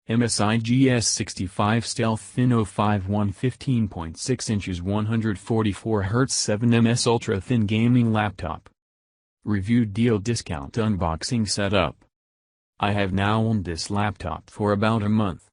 MSI GS65 Stealth THIN-051 15.6 inches 144Hz 7ms Ultra Thin Gaming Laptop. Review Deal Discount Unboxing Setup. I have now owned this laptop for about a month.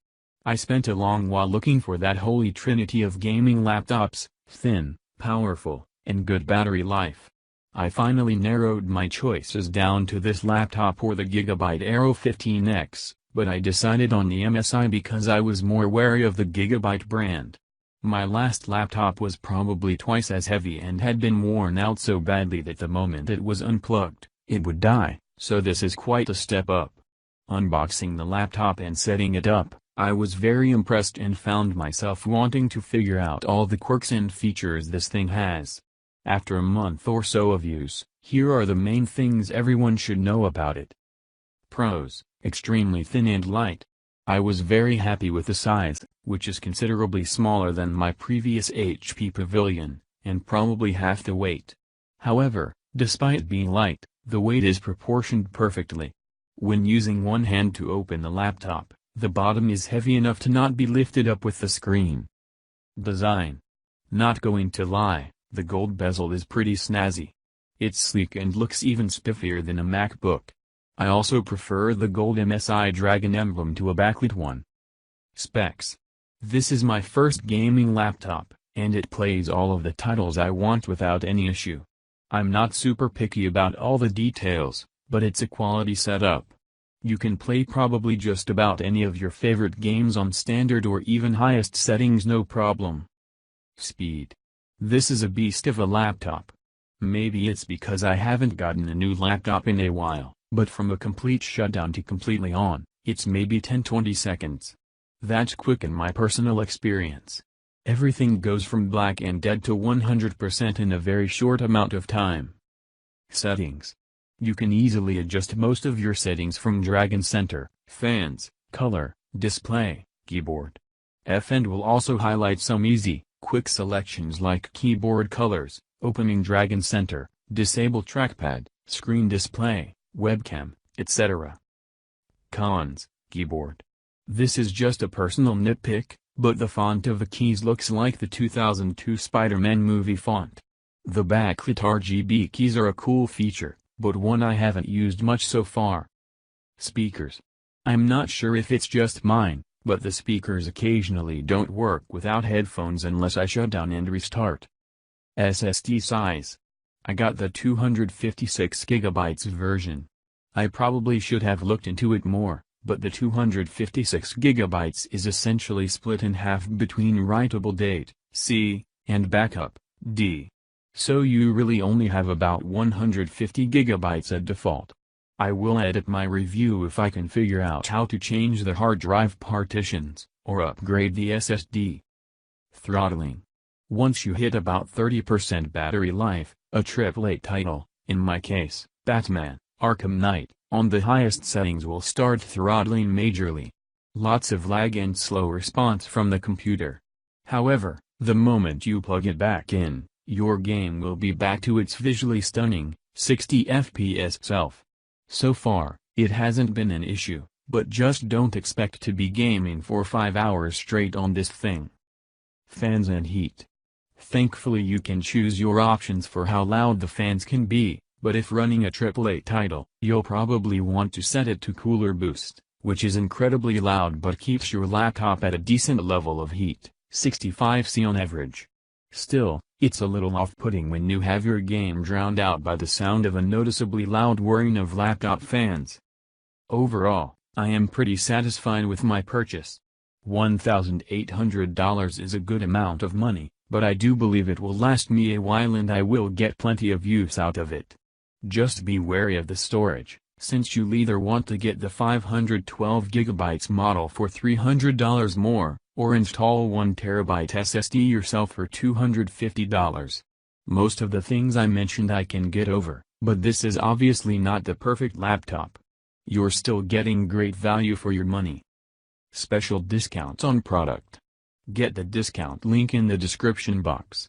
I spent a long while looking for that holy trinity of gaming laptops: thin, powerful, and good battery life. I finally narrowed my choices down to this laptop or the Gigabyte Aero 15X, but I decided on the MSI because I was more wary of the Gigabyte brand. My last laptop was probably twice as heavy and had been worn out so badly that the moment it was unplugged, it would die, so this is quite a step up. Unboxing the laptop and setting it up, I was very impressed and found myself wanting to figure out all the quirks and features this thing has. After a month or so of use, here are the main things everyone should know about it. Pros: extremely thin and light. I was very happy with the size, which is considerably smaller than my previous HP Pavilion, and probably half the weight. However, despite being light, the weight is proportioned perfectly. When using one hand to open the laptop, the bottom is heavy enough to not be lifted up with the screen. Design. Not going to lie, the gold bezel is pretty snazzy. It's sleek and looks even spiffier than a MacBook. I also prefer the gold MSI dragon emblem to a backlit one. Specs. This is my first gaming laptop, and it plays all of the titles I want without any issue. I'm not super picky about all the details, but it's a quality setup. You can play probably just about any of your favorite games on standard or even highest settings no problem. Speed. This is a beast of a laptop. Maybe it's because I haven't gotten a new laptop in a while, but from a complete shutdown to completely on, it's maybe 10-20 seconds. That's quick in my personal experience. Everything goes from black and dead to 100% in a very short amount of time. Settings. You can easily adjust most of your settings from drag and center: fans, color, display, keyboard. And will also highlight some easy, quick selections like keyboard colors, opening drag and center, disable trackpad, screen display, webcam, etc. Cons: keyboard. This is just a personal nitpick, but the font of the keys looks like the 2002 Spider-Man movie font. The backlit RGB keys are a cool feature, but one I haven't used much so far. Speakers. I'm not sure if it's just mine, but the speakers occasionally don't work without headphones unless I shut down and restart. SSD size. I got the 256GB version. I probably should have looked into it more, but the 256GB is essentially split in half between writable date, C, and backup, D. So you really only have about 150GB at default. I will edit my review if I can figure out how to change the hard drive partitions, or upgrade the SSD. Throttling. Once you hit about 30% battery life, a AAA title, in my case, Batman: Arkham Knight, on the highest settings will start throttling majorly. Lots of lag and slow response from the computer. However, the moment you plug it back in, your game will be back to its visually stunning, 60 FPS self. So far, it hasn't been an issue, but just don't expect to be gaming for 5 hours straight on this thing. Fans and heat. Thankfully you can choose your options for how loud the fans can be, but if running a AAA title, you'll probably want to set it to Cooler Boost, which is incredibly loud but keeps your laptop at a decent level of heat, 65°C on average. Still, it's a little off-putting when you have your game drowned out by the sound of a noticeably loud whirring of laptop fans. Overall, I am pretty satisfied with my purchase. $1,800 is a good amount of money, but I do believe it will last me a while and I will get plenty of use out of it. Just be wary of the storage, since you'll either want to get the 512GB model for $300 more, or install 1TB SSD yourself for $250. Most of the things I mentioned I can get over, but this is obviously not the perfect laptop. You're still getting great value for your money. Special discounts on product. Get the discount link in the description box.